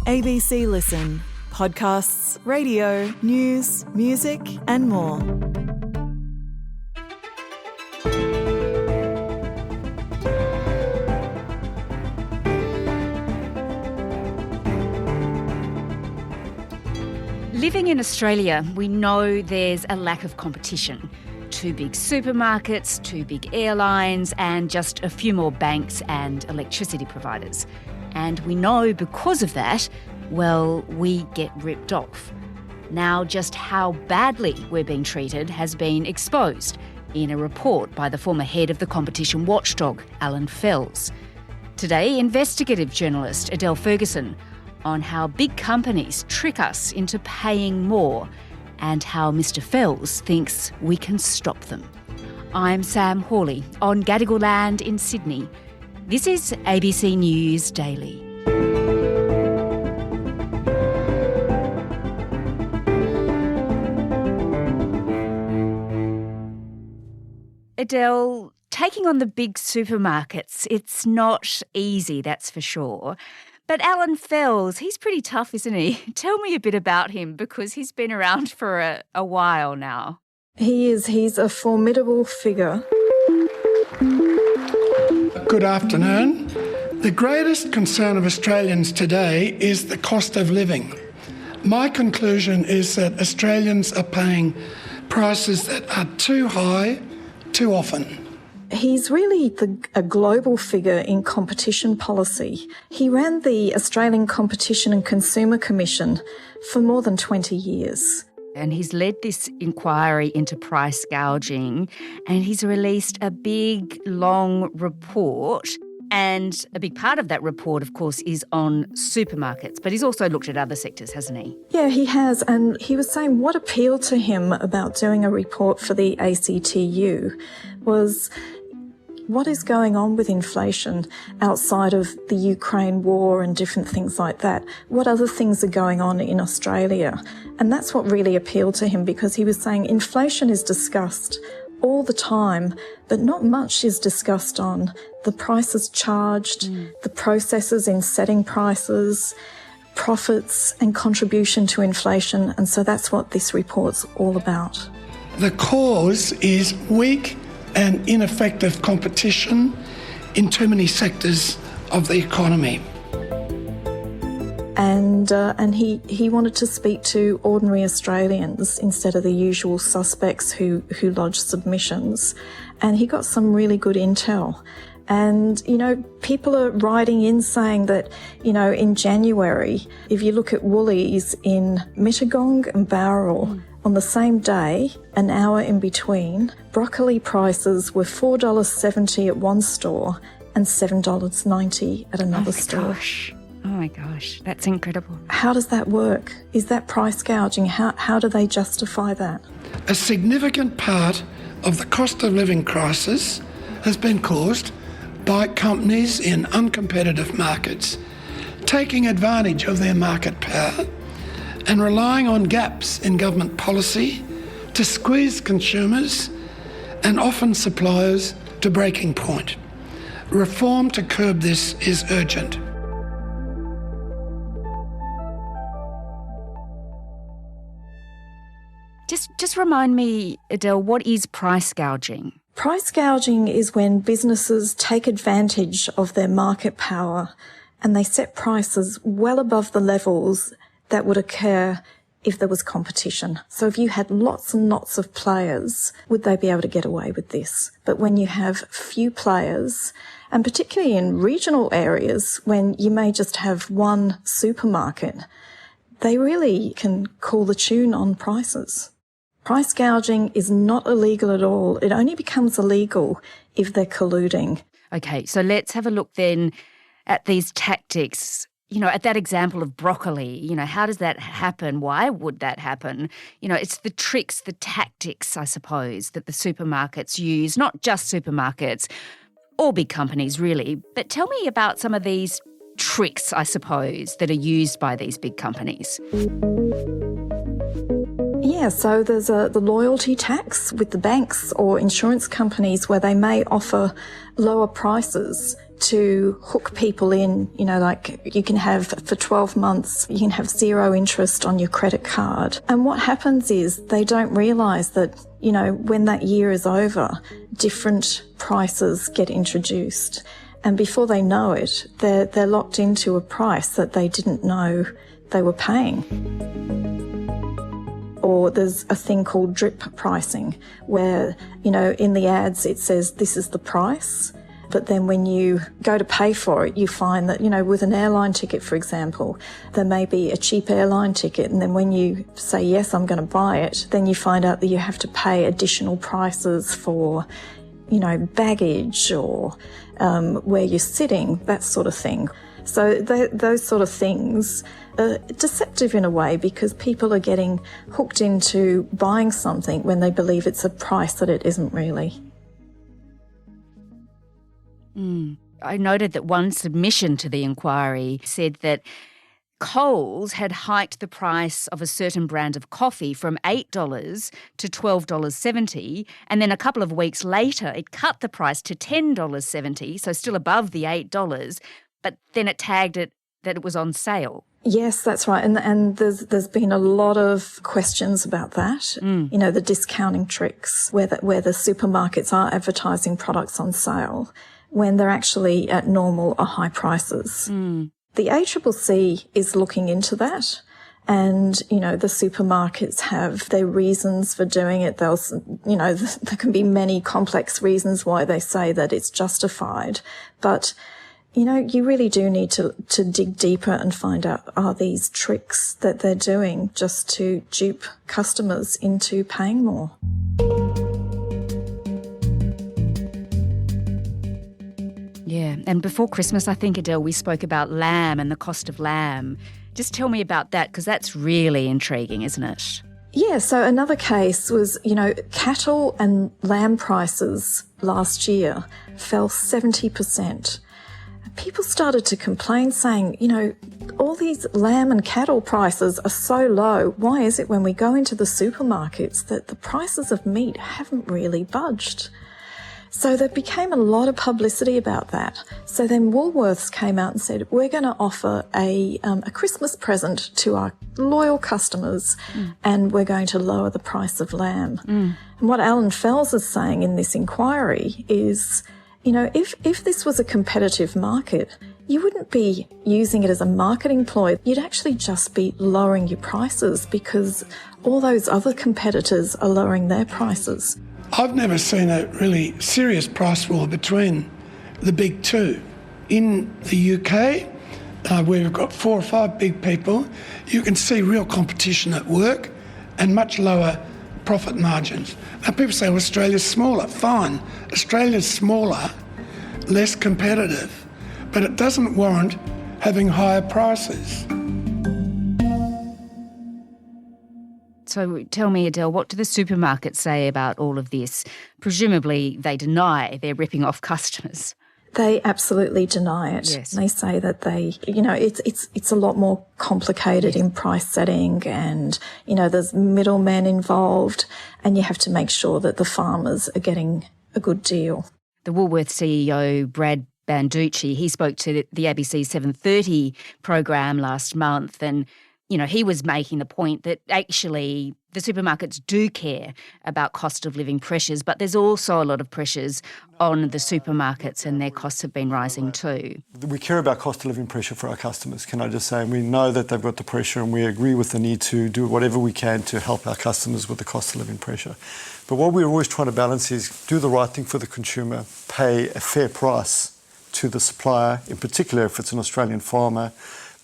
ABC Listen. Podcasts, radio, news, music and more. Living in Australia, we know there's a lack of competition. Two big supermarkets, two big airlines, and just a few more banks and electricity providers. And we know because of that, well, we get ripped off. Now, just how badly we're being treated has been exposed in a report by the former head of the competition watchdog, Alan Fels. Today, investigative journalist Adele Ferguson on how big companies trick us into paying more and how Mr Fels thinks we can stop them. I'm Sam Hawley on Gadigal land in Sydney. This is ABC News Daily. Adele, taking on the big supermarkets, it's not easy, that's for sure. But Alan Fels, he's pretty tough, isn't he? Tell me a bit about him because he's been around for a while now. He is. He's a formidable figure. Good afternoon. The greatest concern of Australians today is the cost of living. My conclusion is that Australians are paying prices that are too high, too often. He's really a global figure in competition policy. He ran the Australian Competition and Consumer Commission for more than 20 years. And he's led this inquiry into price gouging, and he's released a big, long report. And a big part of that report, of course, is on supermarkets. But he's also looked at other sectors, hasn't he? Yeah, he has. And he was saying what appealed to him about doing a report for the ACTU was what is going on with inflation outside of the Ukraine war and different things like that? What other things are going on in Australia? And that's what really appealed to him, because he was saying inflation is discussed all the time, but not much is discussed on the prices charged, the processes in setting prices, profits and contribution to inflation. And so that's what this report's all about. The cause is weak and ineffective competition in too many sectors of the economy. And he wanted to speak to ordinary Australians instead of the usual suspects who lodge submissions. And he got some really good intel. And, people are writing in saying that, in January, if you look at Woolies in Mittagong and Bowral, on the same day, an hour in between, broccoli prices were $4.70 at one store and $7.90 at another store. Oh my gosh, that's incredible. How does that work? Is that price gouging? How do they justify that? A significant part of the cost of living crisis has been caused by companies in uncompetitive markets taking advantage of their market power and relying on gaps in government policy to squeeze consumers and often suppliers to breaking point. Reform to curb this is urgent. Just remind me, Adele, what is price gouging? Price gouging is when businesses take advantage of their market power and they set prices well above the levels that would occur if there was competition. So if you had lots and lots of players, would they be able to get away with this? But when you have few players, and particularly in regional areas when you may just have one supermarket, they really can call the tune on prices. Price gouging is not illegal at all. It only becomes illegal if they're colluding. Okay, so let's have a look then at these tactics. At that example of broccoli, how does that happen? Why would that happen? It's the tricks, the tactics, I suppose, that the supermarkets use, not just supermarkets, all big companies really. But tell me about some of these tricks, I suppose, that are used by these big companies. Yeah, so there's the loyalty tax with the banks or insurance companies where they may offer lower prices to hook people in, like you can have for 12 months, you can have 0 interest on your credit card. And what happens is they don't realise that, when that year is over, different prices get introduced. And before they know it, they're locked into a price that they didn't know they were paying. Or there's a thing called drip pricing where, in the ads it says this is the price. But then when you go to pay for it, you find that, with an airline ticket, for example, there may be a cheap airline ticket. And then when you say, yes, I'm going to buy it, then you find out that you have to pay additional prices for, baggage or where you're sitting, that sort of thing. So those sort of things are deceptive in a way because people are getting hooked into buying something when they believe it's a price that it isn't really. I noted that one submission to the inquiry said that Coles had hiked the price of a certain brand of coffee from $8 to $12.70, and then a couple of weeks later it cut the price to $10.70, so still above the $8, but then it tagged it that it was on sale. Yes, that's right. And there's been a lot of questions about that. The discounting tricks where the supermarkets are advertising products on sale when they're actually at normal or high prices. The ACCC is looking into that. And, the supermarkets have their reasons for doing it. There can be many complex reasons why they say that it's justified. But, you really do need to dig deeper and find out, are these tricks that they're doing just to dupe customers into paying more? Yeah, and before Christmas, I think, Adele, we spoke about lamb and the cost of lamb. Just tell me about that, because that's really intriguing, isn't it? Yeah, so another case was, cattle and lamb prices last year fell 70%. People started to complain saying, all these lamb and cattle prices are so low. Why is it when we go into the supermarkets that the prices of meat haven't really budged? So there became a lot of publicity about that. So then Woolworths came out and said, we're going to offer a Christmas present to our loyal customers and we're going to lower the price of lamb. And what Alan Fels is saying in this inquiry is, if this was a competitive market, you wouldn't be using it as a marketing ploy. You'd actually just be lowering your prices because all those other competitors are lowering their prices. I've never seen a really serious price war between the big two. In the UK, where we've got 4 or 5 big people, you can see real competition at work and much lower profit margins. Now people say, well, Australia's smaller. Fine, Australia's smaller, less competitive, but it doesn't warrant having higher prices. So tell me, Adele, what do the supermarkets say about all of this? Presumably they deny they're ripping off customers. They absolutely deny it. Yes. They say that it's a lot more complicated in price setting and, there's middlemen involved and you have to make sure that the farmers are getting a good deal. The Woolworths CEO, Brad Banducci, he spoke to the ABC 7:30 program last month and he was making the point that actually the supermarkets do care about cost of living pressures, but there's also a lot of pressures on the supermarkets and their costs have been rising too. We care about cost of living pressure for our customers, can I just say? And we know that they've got the pressure and we agree with the need to do whatever we can to help our customers with the cost of living pressure. But what we're always trying to balance is do the right thing for the consumer, pay a fair price to the supplier, in particular if it's an Australian farmer.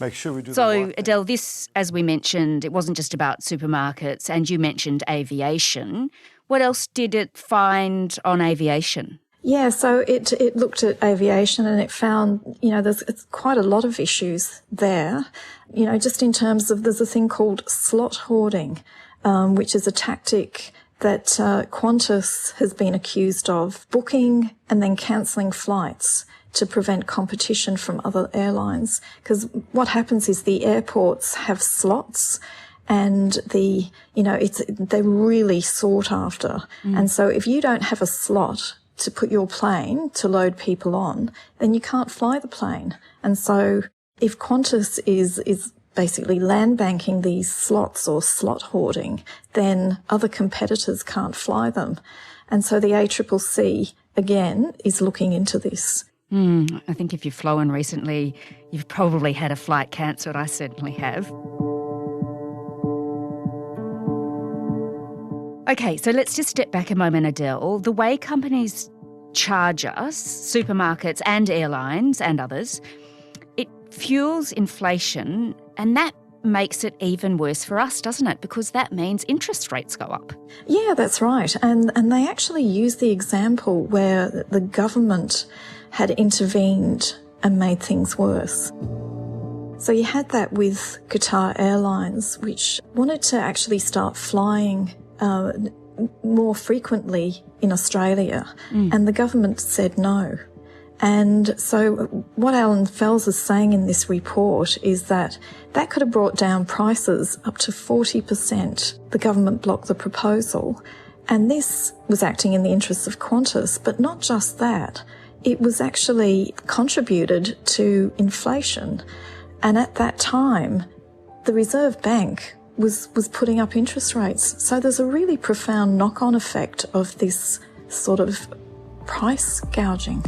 Make sure we do the right thing. Adele, this, as we mentioned, it wasn't just about supermarkets and you mentioned aviation. What else did it find on aviation? Yeah, so it looked at aviation and it found, there's quite a lot of issues there. Just in terms of, there's a thing called slot hoarding, which is a tactic that Qantas has been accused of booking and then cancelling flights to prevent competition from other airlines. Because what happens is the airports have slots and they're really sought after. And so if you don't have a slot to put your plane to load people on, then you can't fly the plane. And so if Qantas is basically land banking these slots or slot hoarding, then other competitors can't fly them. And so the ACCC, again, is looking into this. I think if you've flown recently, you've probably had a flight cancelled. I certainly have. Okay, so let's just step back a moment, Adele. The way companies charge us, supermarkets and airlines and others, it fuels inflation, and that makes it even worse for us, doesn't it? Because that means interest rates go up. Yeah, that's right. And they actually use the example where the government had intervened and made things worse. So you had that with Qatar Airlines, which wanted to actually start flying more frequently in Australia, and the government said no. And so what Alan Fels is saying in this report is that could have brought down prices up to 40%. The government blocked the proposal, and this was acting in the interests of Qantas, but not just that. It was actually contributed to inflation. And at that time, the Reserve Bank was putting up interest rates. So there's a really profound knock-on effect of this sort of price gouging.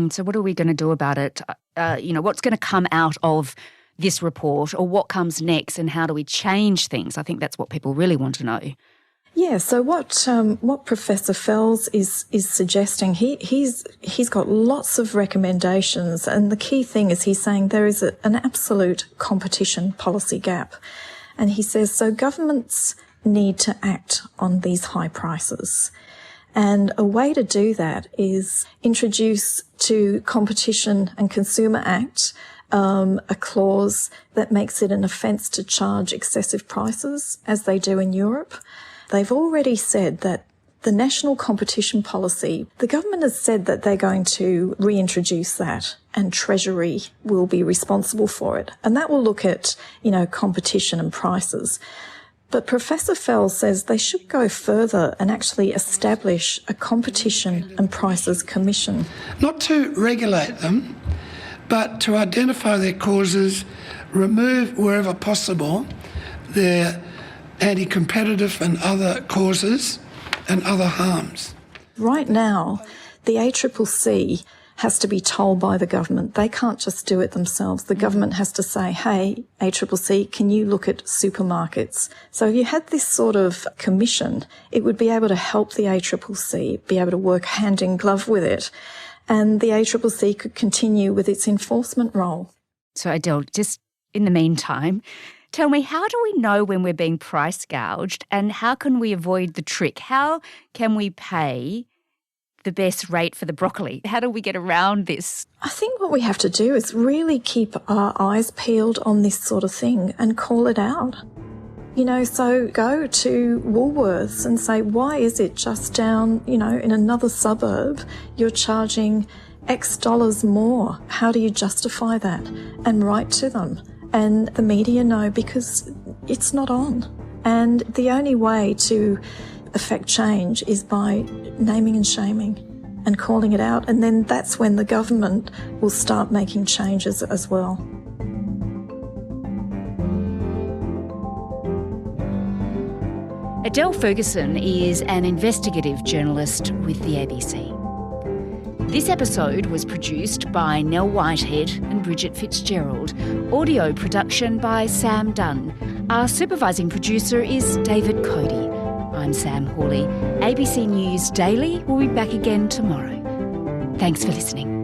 So what are we going to do about it? What's going to come out of this report, or what comes next, and how do we change things? I think that's what people really want to know. Yeah, so what Professor Fels is suggesting, he's got lots of recommendations, and the key thing is he's saying there is an absolute competition policy gap. And he says, so governments need to act on these high prices. And a way to do that is introduce to Competition and Consumer Act a clause that makes it an offence to charge excessive prices, as they do in Europe. They've already said that the national competition policy, the government has said that they're going to reintroduce that, and Treasury will be responsible for it. And that will look at, competition and prices. But Professor Fels says they should go further and actually establish a competition and prices commission. Not to regulate them, but to identify their causes, remove wherever possible their anti-competitive and other causes and other harms. Right now, the ACCC has to be told by the government. They can't just do it themselves. The government has to say, hey, ACCC, can you look at supermarkets? So if you had this sort of commission, it would be able to help the ACCC be able to work hand in glove with it, and the ACCC could continue with its enforcement role. So Adele, just in the meantime, tell me, how do we know when we're being price gouged, and how can we avoid the trick? How can we pay the best rate for the broccoli? How do we get around this? I think what we have to do is really keep our eyes peeled on this sort of thing and call it out. So go to Woolworths and say, why is it just down, in another suburb, you're charging X dollars more? How do you justify that? And write to them. And the media know, because it's not on. And the only way to affect change is by naming and shaming and calling it out. And then that's when the government will start making changes as well. Adele Ferguson is an investigative journalist with the ABC. This episode was produced by Nell Whitehead and Bridget Fitzgerald. Audio production by Sam Dunn. Our supervising producer is David Cody. I'm Sam Hawley. ABC News Daily will be back again tomorrow. Thanks for listening.